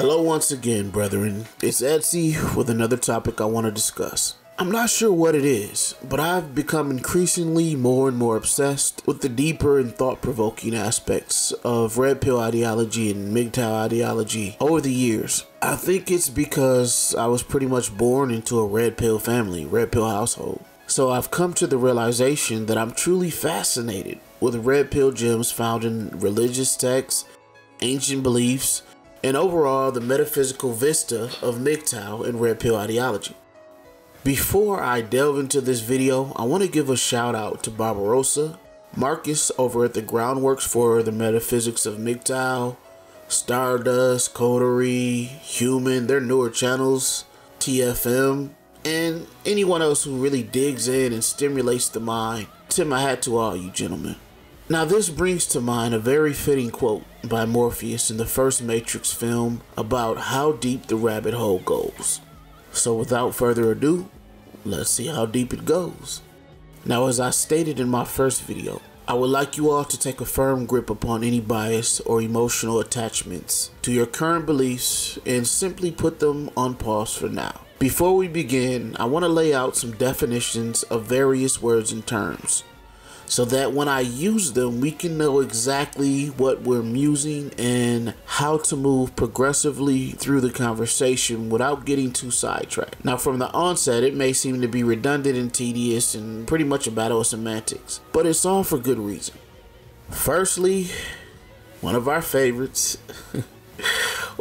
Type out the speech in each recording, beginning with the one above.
Hello once again, brethren. It's Etsy with another topic I want to discuss. I'm not sure what it is, but I've become increasingly more and more obsessed with the deeper and thought-provoking aspects of red pill ideology and MGTOW ideology over the years. I think it's because I was pretty much born into a red pill family, red pill household. So I've come to the realization that I'm truly fascinated with red pill gems found in religious texts, ancient beliefs, and overall the metaphysical vista of MGTOW and red pill ideology. Before I delve into this video, I want to give a shout out to Barbarossa, Marcus over at the Groundworks for the Metaphysics of MGTOW, Stardust, Coterie, Human, their newer channels, TFM, and anyone else who really digs in and stimulates the mind. Tip my hat to all you gentlemen. Now this brings to mind a very fitting quote by Morpheus in the first Matrix film about how deep the rabbit hole goes. So without further ado, let's see how deep it goes. Now, as I stated in my first video, I would like you all to take a firm grip upon any bias or emotional attachments to your current beliefs and simply put them on pause for now. Before we begin, I want to lay out some definitions of various words and terms, so that when I use them, we can know exactly what we're musing and how to move progressively through the conversation without getting too sidetracked. Now, from the onset, it may seem to be redundant and tedious and pretty much a battle of semantics, but it's all for good reason. Firstly, one of our favorites.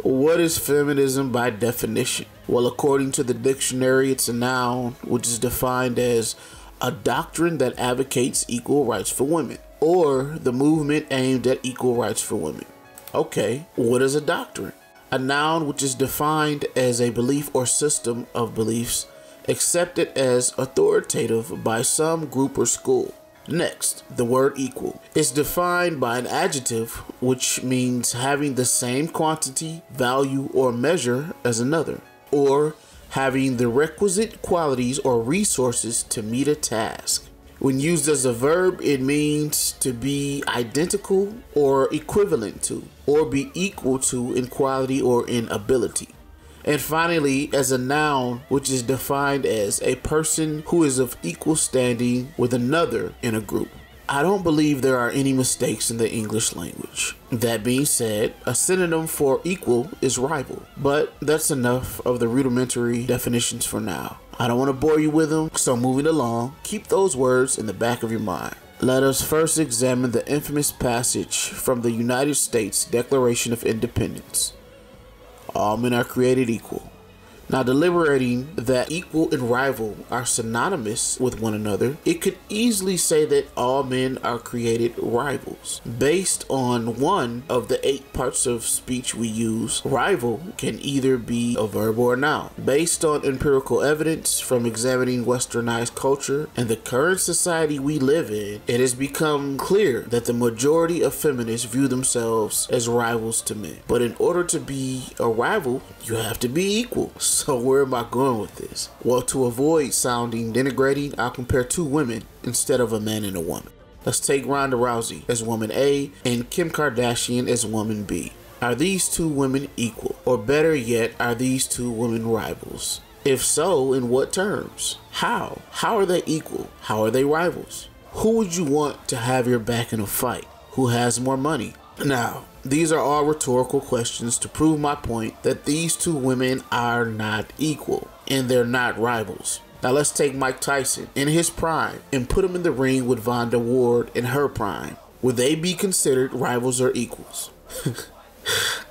What is feminism by definition? Well, according to the dictionary, it's a noun which is defined as a doctrine that advocates equal rights for women, or the movement aimed at equal rights for women. Okay, what is a doctrine? A noun which is defined as a belief or system of beliefs accepted as authoritative by some group or school. Next, the word equal is defined by an adjective which means having the same quantity, value, or measure as another, or having the requisite qualities or resources to meet a task. When used as a verb, it means to be identical or equivalent to, or be equal to in quality or in ability. And finally, as a noun, which is defined as a person who is of equal standing with another in a group. I don't believe there are any mistakes in the English language. That being said, a synonym for equal is rival, but that's enough of the rudimentary definitions for now. I don't want to bore you with them, so moving along, keep those words in the back of your mind. Let us first examine the infamous passage from the United States Declaration of Independence. All men are created equal. Now, deliberating that equal and rival are synonymous with one another, it could easily say that all men are created rivals. Based on one of the 8 parts of speech we use, rival can either be a verb or a noun. Based on empirical evidence from examining Westernized culture and the current society we live in, it has become clear that the majority of feminists view themselves as rivals to men. But in order to be a rival, you have to be equal. So where am I going with this? Well, to avoid sounding denigrating, I'll compare 2 women instead of a man and a woman. Let's take Ronda Rousey as woman A and Kim Kardashian as woman B. Are these 2 women equal? Or better yet, are these 2 women rivals? If so, in what terms? How? How are they equal? How are they rivals? Who would you want to have your back in a fight? Who has more money? Now, these are all rhetorical questions to prove my point that these 2 women are not equal and they're not rivals. Now let's take Mike Tyson in his prime and put him in the ring with Vonda Ward in her prime. Would they be considered rivals or equals?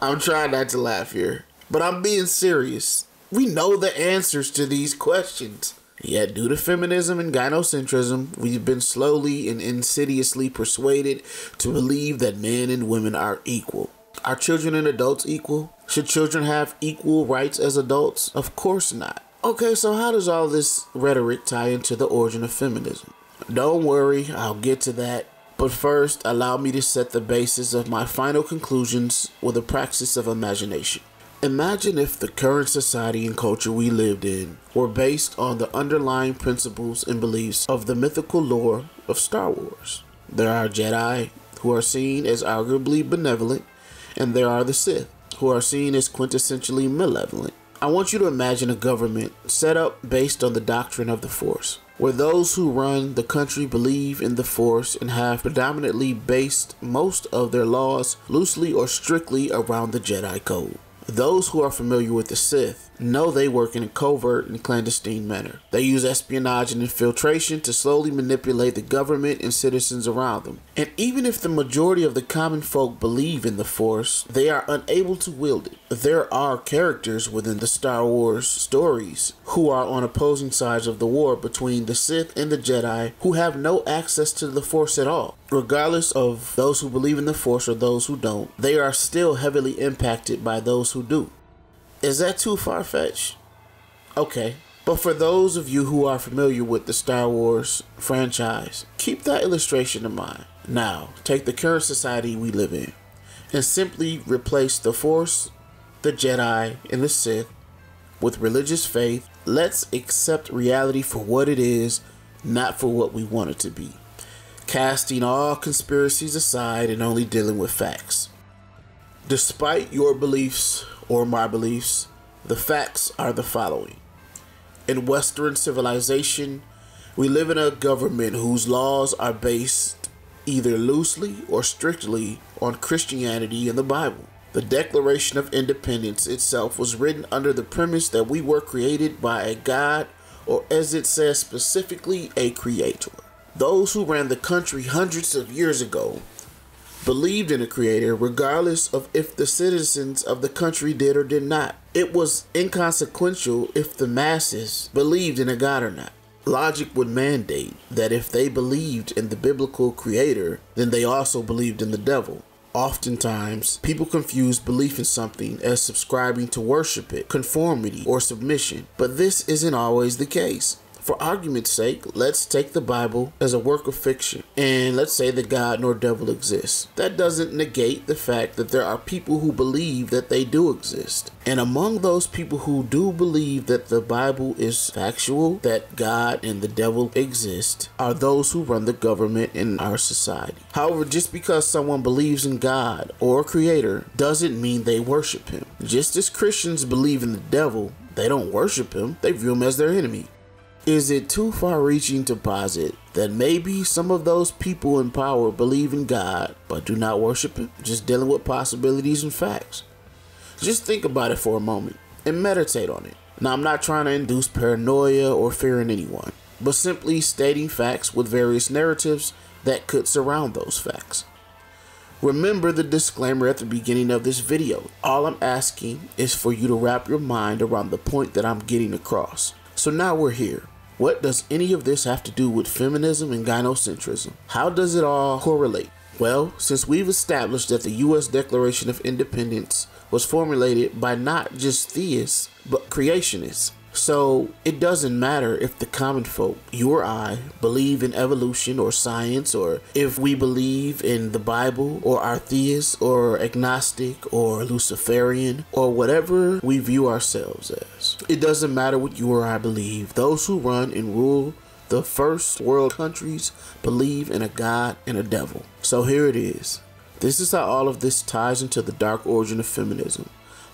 I'm trying not to laugh here, but I'm being serious. We know the answers to these questions. Yet, due to feminism and gynocentrism, we've been slowly and insidiously persuaded to believe that men and women are equal. Are children and adults equal? Should children have equal rights as adults? Of course not. Okay, so how does all this rhetoric tie into the origin of feminism? Don't worry, I'll get to that. But first, allow me to set the basis of my final conclusions with a praxis of imagination. Imagine if the current society and culture we lived in were based on the underlying principles and beliefs of the mythical lore of Star Wars. There are Jedi who are seen as arguably benevolent, and there are the Sith, who are seen as quintessentially malevolent. I want you to imagine a government set up based on the doctrine of the Force, where those who run the country believe in the Force and have predominantly based most of their laws loosely or strictly around the Jedi Code. Those who are familiar with the Sith know they work in a covert and clandestine manner. They use espionage and infiltration to slowly manipulate the government and citizens around them. And even if the majority of the common folk believe in the Force, they are unable to wield it. There are characters within the Star Wars stories who are on opposing sides of the war between the Sith and the Jedi who have no access to the Force at all. Regardless of those who believe in the Force or those who don't, they are still heavily impacted by those who do. Is that too far-fetched? Okay. But for those of you who are familiar with the Star Wars franchise, keep that illustration in mind. Now, take the current society we live in and simply replace the Force, the Jedi, and the Sith with religious faith. Let's accept reality for what it is, not for what we want it to be. Casting all conspiracies aside and only dealing with facts. Despite your beliefs or my beliefs, the facts are the following. In Western civilization, we live in a government whose laws are based either loosely or strictly on Christianity and the Bible. The Declaration of Independence itself was written under the premise that we were created by a God, or as it says specifically, a creator. Those who ran the country hundreds of years ago believed in a creator regardless of if the citizens of the country did or did not. It was inconsequential if the masses believed in a God or not. Logic would mandate that if they believed in the biblical creator, then they also believed in the devil. Oftentimes, people confuse belief in something as subscribing to worship it, conformity, or submission, but this isn't always the case. For argument's sake, let's take the Bible as a work of fiction, and let's say that God nor devil exists. That doesn't negate the fact that there are people who believe that they do exist. And among those people who do believe that the Bible is factual, that God and the devil exist, are those who run the government in our society. However, just because someone believes in God or a creator doesn't mean they worship him. Just as Christians believe in the devil, they don't worship him, they view him as their enemy. Is it too far-reaching to posit that maybe some of those people in power believe in God but do not worship him? Just dealing with possibilities and facts. Just think about it for a moment and meditate on it. Now, I'm not trying to induce paranoia or fear in anyone, but simply stating facts with various narratives that could surround those facts. Remember the disclaimer at the beginning of this video. All I'm asking is for you to wrap your mind around the point that I'm getting across. So now we're here. What does any of this have to do with feminism and gynocentrism? How does it all correlate? Well, since we've established that the U.S. Declaration of Independence was formulated by not just theists, but creationists. So it doesn't matter if the common folk, you or I, believe in evolution or science, or if we believe in the Bible, or are theists or agnostic or Luciferian, or whatever we view ourselves as. It doesn't matter what you or I believe. Those who run and rule the first world countries believe in a God and a devil. So here it is. This is how all of this ties into the dark origin of feminism.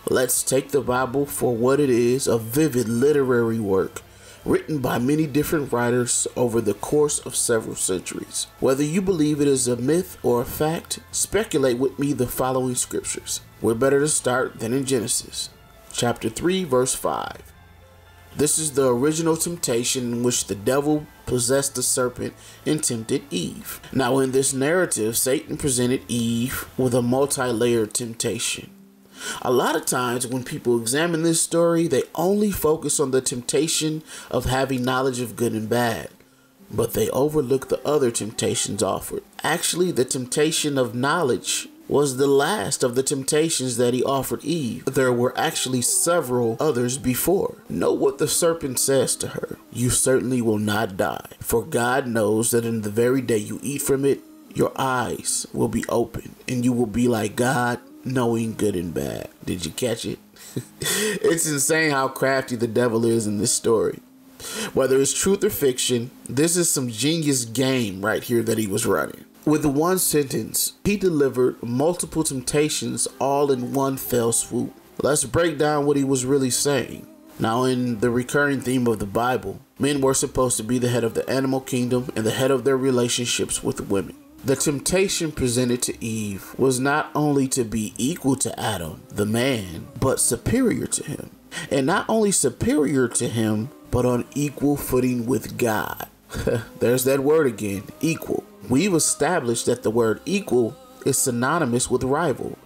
Let's take the Bible for what it is, a vivid literary work written by many different writers over the course of several centuries. Whether you believe it is a myth or a fact, speculate with me the following scriptures. We're better to start than in Genesis, chapter 3, verse 5. This is the original temptation in which the devil possessed the serpent and tempted Eve. Now, in this narrative, Satan presented Eve with a multi-layered temptation. A lot of times when people examine this story, they only focus on the temptation of having knowledge of good and bad, but they overlook the other temptations offered. Actually, the temptation of knowledge was the last of the temptations that he offered Eve. There were actually several others before. Note what the serpent says to her. You certainly will not die, for God knows that in the very day you eat from it, your eyes will be open and you will be like God, knowing good and bad. Did you catch it? It's insane how crafty the devil is in this story. Whether it's truth or fiction, this is some genius game right here that he was running. With one sentence, he delivered multiple temptations all in one fell swoop. Let's break down what he was really saying. Now, in the recurring theme of the Bible, men were supposed to be the head of the animal kingdom and the head of their relationships with women. The temptation presented to Eve was not only to be equal to Adam, the man, but superior to him. And not only superior to him, but on equal footing with God. There's that word again, equal. We've established that the word equal is synonymous with rival.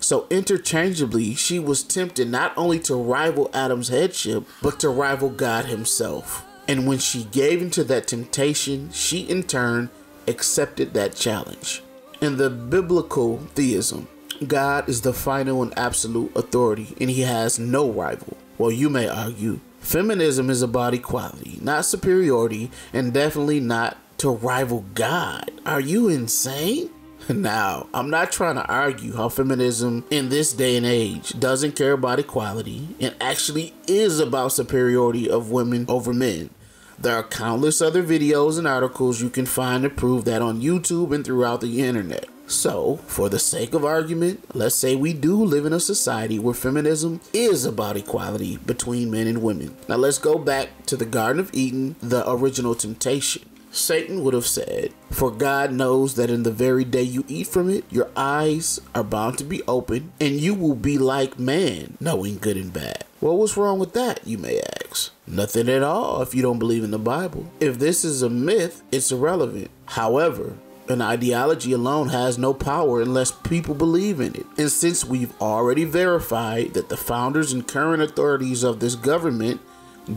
So interchangeably, she was tempted not only to rival Adam's headship, but to rival God himself. And when she gave into that temptation, she in turn accepted that challenge. In the biblical theism, God is the final and absolute authority, and he has no rival. Well, you may argue, feminism is about equality, not superiority, and definitely not to rival God. Are you insane? Now, I'm not trying to argue how feminism in this day and age doesn't care about equality and actually is about superiority of women over men. There are countless other videos and articles you can find to prove that on YouTube and throughout the internet. So, for the sake of argument, let's say we do live in a society where feminism is about equality between men and women. Now let's go back to the Garden of Eden, the original temptation. Satan would have said, "For God knows that in the very day you eat from it, your eyes are bound to be open, and you will be like man, knowing good and bad." Well, what's wrong with that, you may ask? Nothing at all if you don't believe in the Bible. If this is a myth, it's irrelevant. However, an ideology alone has no power unless people believe in it. And since we've already verified that the founders and current authorities of this government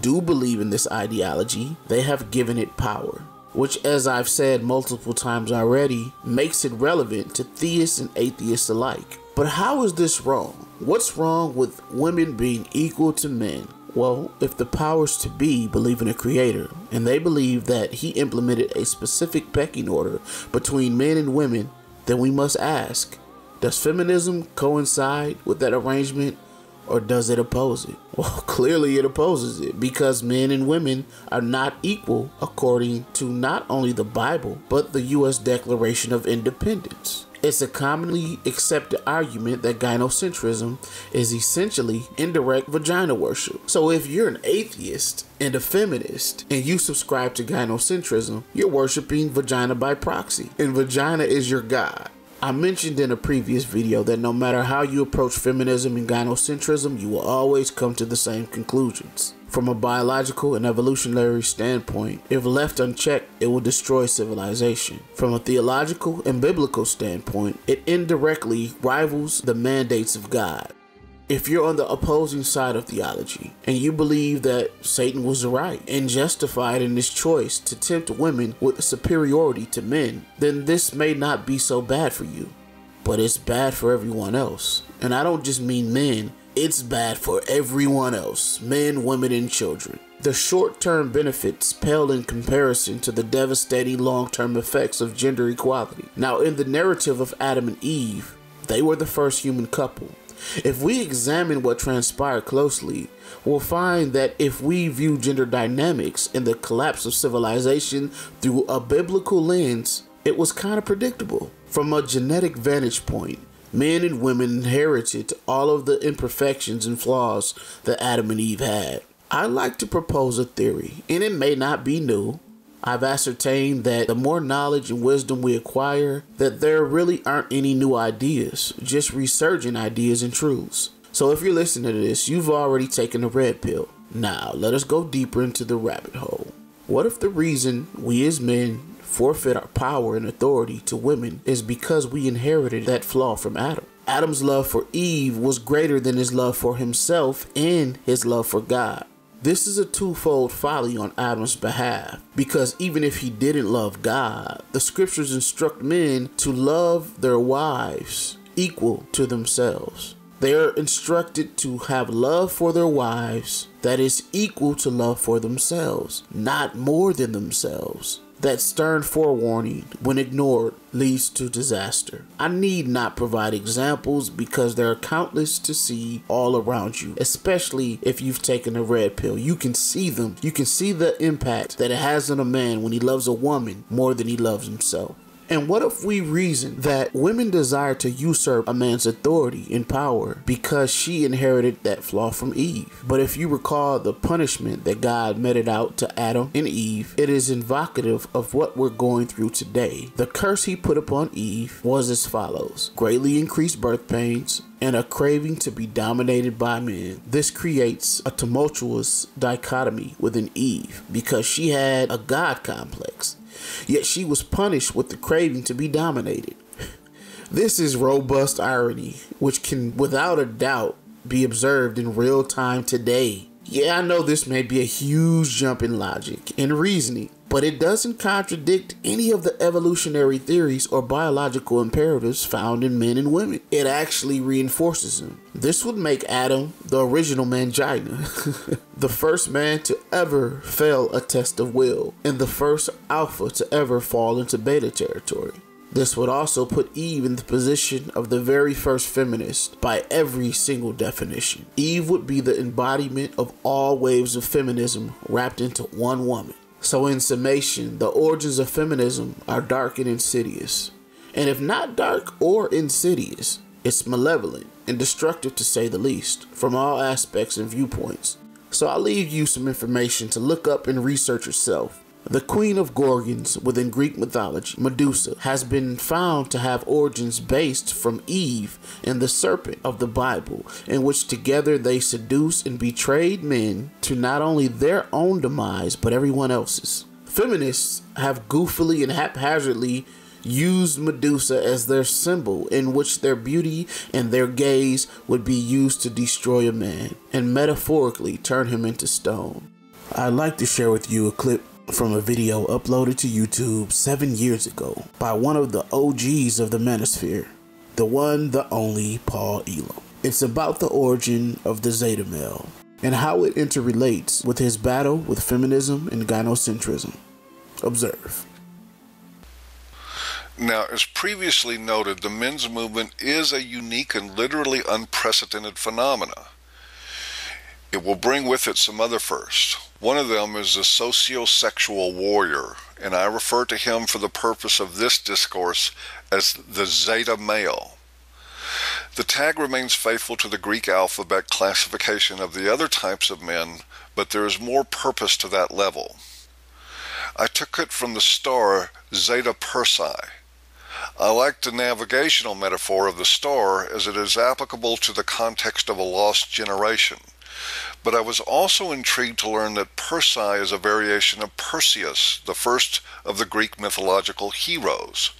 do believe in this ideology, they have given it power. Which, as I've said multiple times already, makes it relevant to theists and atheists alike. But how is this wrong? What's wrong with women being equal to men? Well, if the powers to be believe in a creator, and they believe that he implemented a specific pecking order between men and women, then we must ask, does feminism coincide with that arrangement? Or does it oppose it? Well, clearly it opposes it, because men and women are not equal according to not only the Bible, but the U.S. Declaration of Independence. It's a commonly accepted argument that gynocentrism is essentially indirect vagina worship. So if you're an atheist and a feminist and you subscribe to gynocentrism, you're worshiping vagina by proxy, and vagina is your god. I mentioned in a previous video that no matter how you approach feminism and gynocentrism, you will always come to the same conclusions. From a biological and evolutionary standpoint, if left unchecked, it will destroy civilization. From a theological and biblical standpoint, it indirectly rivals the mandates of God. If you're on the opposing side of theology and you believe that Satan was right and justified in his choice to tempt women with superiority to men, then this may not be so bad for you, but it's bad for everyone else. And I don't just mean men, it's bad for everyone else, men, women, and children. The short-term benefits pale in comparison to the devastating long-term effects of gender equality. Now, in the narrative of Adam and Eve, they were the first human couple. If we examine what transpired closely, we'll find that if we view gender dynamics and the collapse of civilization through a biblical lens, it was kind of predictable. From a genetic vantage point, men and women inherited all of the imperfections and flaws that Adam and Eve had. I like to propose a theory, and it may not be new. I've ascertained that the more knowledge and wisdom we acquire, that there really aren't any new ideas, just resurgent ideas and truths. So if you're listening to this, you've already taken the red pill. Now, let us go deeper into the rabbit hole. What if the reason we as men forfeit our power and authority to women is because we inherited that flaw from Adam? Adam's love for Eve was greater than his love for himself and his love for God. This is a twofold folly on Adam's behalf, because even if he didn't love God, the scriptures instruct men to love their wives equal to themselves. They are instructed to have love for their wives that is equal to love for themselves, not more than themselves. That stern forewarning, when ignored, leads to disaster. I need not provide examples because there are countless to see all around you, especially if you've taken a red pill. You can see them. You can see the impact that it has on a man when he loves a woman more than he loves himself. And what if we reason that women desire to usurp a man's authority and power because she inherited that flaw from Eve? But if you recall the punishment that God meted out to Adam and Eve, it is evocative of what we're going through today. The curse he put upon Eve was as follows: greatly increased birth pains and a craving to be dominated by men. This creates a tumultuous dichotomy within Eve because she had a God complex, yet she was punished with the craving to be dominated. This is robust irony, which can without a doubt be observed in real time today. Yeah, I know this may be a huge jump in logic and reasoning, but it doesn't contradict any of the evolutionary theories or biological imperatives found in men and women. It actually reinforces them. This would make Adam the original mangina, the first man to ever fail a test of will, and the first alpha to ever fall into beta territory. This would also put Eve in the position of the very first feminist by every single definition. Eve would be the embodiment of all waves of feminism wrapped into one woman. So in summation, the origins of feminism are dark and insidious. And if not dark or insidious, it's malevolent and destructive to say the least, from all aspects and viewpoints. So I'll leave you some information to look up and research yourself. The Queen of Gorgons within Greek mythology, Medusa, has been found to have origins based from Eve and the serpent of the Bible, in which together they seduced and betrayed men to not only their own demise, but everyone else's. Feminists have goofily and haphazardly used Medusa as their symbol, in which their beauty and their gaze would be used to destroy a man and metaphorically turn him into stone. I'd like to share with you a clip from a video uploaded to YouTube 7 years ago by one of the OGs of the manosphere, the one, the only Paul Elam. It's about the origin of the Zeta Male and how it interrelates with his battle with feminism and gynocentrism. Observe. Now, as previously noted, the men's movement is a unique and literally unprecedented phenomena. It will bring with it some other firsts. One of them is the socio-sexual warrior, and I refer to him for the purpose of this discourse as the Zeta Male. The tag remains faithful to the Greek alphabet classification of the other types of men, but there is more purpose to that level. I took it from the star Zeta Persei. I like the navigational metaphor of the star as it is applicable to the context of a lost generation. But I was also intrigued to learn that Persei is a variation of Perseus, the first of the Greek mythological heroes.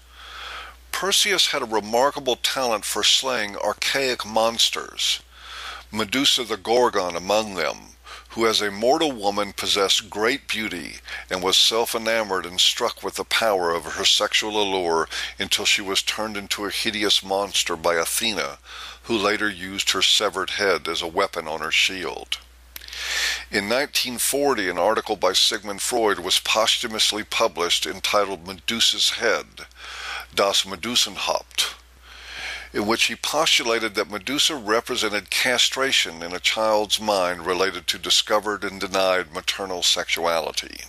Perseus had a remarkable talent for slaying archaic monsters, Medusa the Gorgon among them, who as a mortal woman possessed great beauty and was self-enamored and struck with the power of her sexual allure until she was turned into a hideous monster by Athena, who later used her severed head as a weapon on her shield. In 1940, an article by Sigmund Freud was posthumously published entitled Medusa's Head, Das Medusenhaupt, in which he postulated that Medusa represented castration in a child's mind related to discovered and denied maternal sexuality.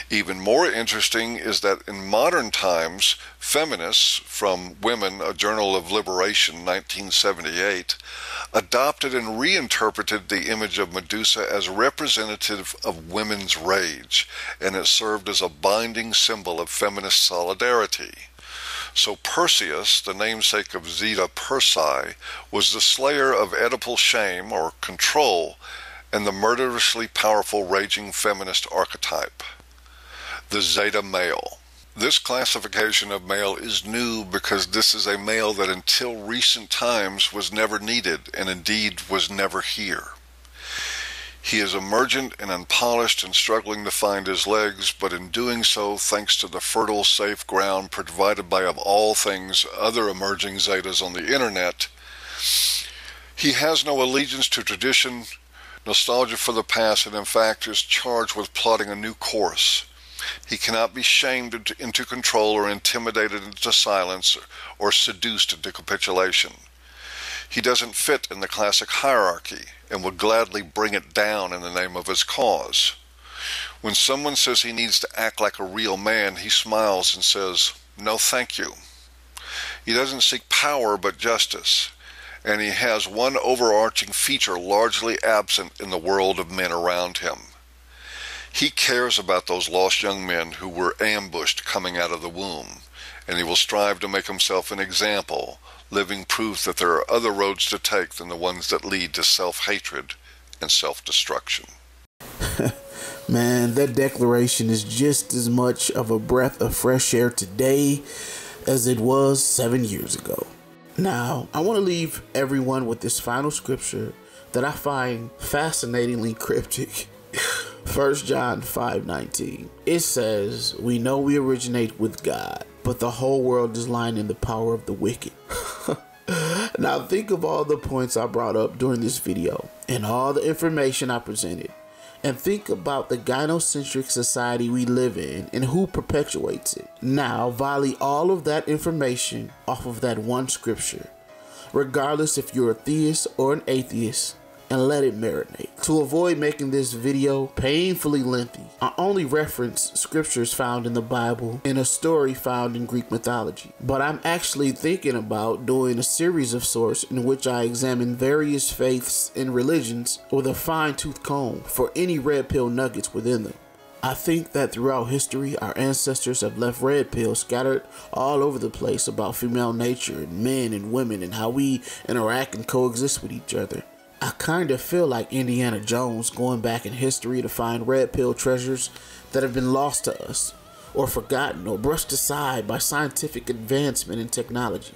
Even more interesting is that in modern times, Feminists, from Women, a Journal of Liberation, 1978, adopted and reinterpreted the image of Medusa as representative of women's rage, and it served as a binding symbol of feminist solidarity. So Perseus, the namesake of Zeta Persei, was the slayer of Oedipal shame, or control, and the murderously powerful raging feminist archetype, the Zeta Male. This classification of male is new because this is a male that until recent times was never needed and indeed was never here. He is emergent and unpolished and struggling to find his legs, but in doing so, thanks to the fertile, safe ground provided by, of all things, other emerging Zetas on the internet, he has no allegiance to tradition, nostalgia for the past, and in fact is charged with plotting a new course. He cannot be shamed into control or intimidated into silence or seduced into capitulation. He doesn't fit in the classic hierarchy and would gladly bring it down in the name of his cause. When someone says he needs to act like a real man, he smiles and says, No thank you. He doesn't seek power but justice, and he has one overarching feature largely absent in the world of men around him. He cares about those lost young men who were ambushed coming out of the womb, and he will strive to make himself an example, living proof that there are other roads to take than the ones that lead to self-hatred and self-destruction. Man, that declaration is just as much of a breath of fresh air today as it was 7 years ago. Now, I want to leave everyone with this final scripture that I find fascinatingly cryptic. 1 John 5:19. It says, "We know we originate with God, but the whole world is lying in the power of the wicked." Now think of all the points I brought up during this video and all the information I presented. And think about the gynocentric society we live in and who perpetuates it. Now volley all of that information off of that one scripture, regardless if you're a theist or an atheist, and let it marinate. To avoid making this video painfully lengthy, I only reference scriptures found in the Bible and a story found in Greek mythology. But I'm actually thinking about doing a series of sorts in which I examine various faiths and religions with a fine-tooth comb for any red pill nuggets within them. I think that throughout history, our ancestors have left red pills scattered all over the place about female nature and men and women and how we interact and coexist with each other. I kind of feel like Indiana Jones going back in history to find red pill treasures that have been lost to us, or forgotten, or brushed aside by scientific advancement and technology.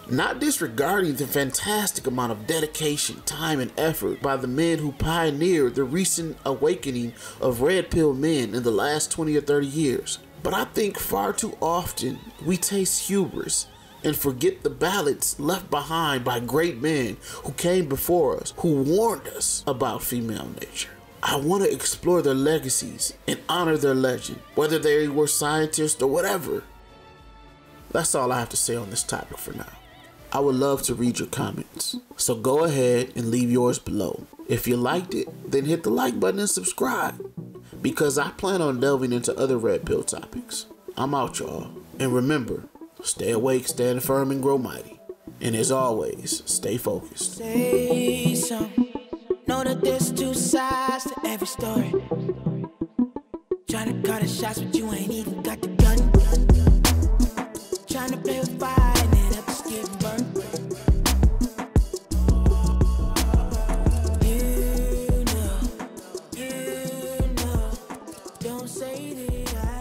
Not disregarding the fantastic amount of dedication, time, and effort by the men who pioneered the recent awakening of red pill men in the last 20 or 30 years. But I think far too often we taste hubris and forget the ballads left behind by great men who came before us, who warned us about female nature. I want to explore their legacies and honor their legend, whether they were scientists or whatever. That's all I have to say on this topic for now. I would love to read your comments, so go ahead and leave yours below. If you liked it, then hit the like button and subscribe, because I plan on delving into other red pill topics. I'm out, y'all, and remember, stay awake, stand firm, and grow mighty. And as always, stay focused. Say something. Know that there's two sides to every story. Trying to call the shots, but you ain't even got the gun. Trying to play with fire and end up just getting burned. You know, don't say that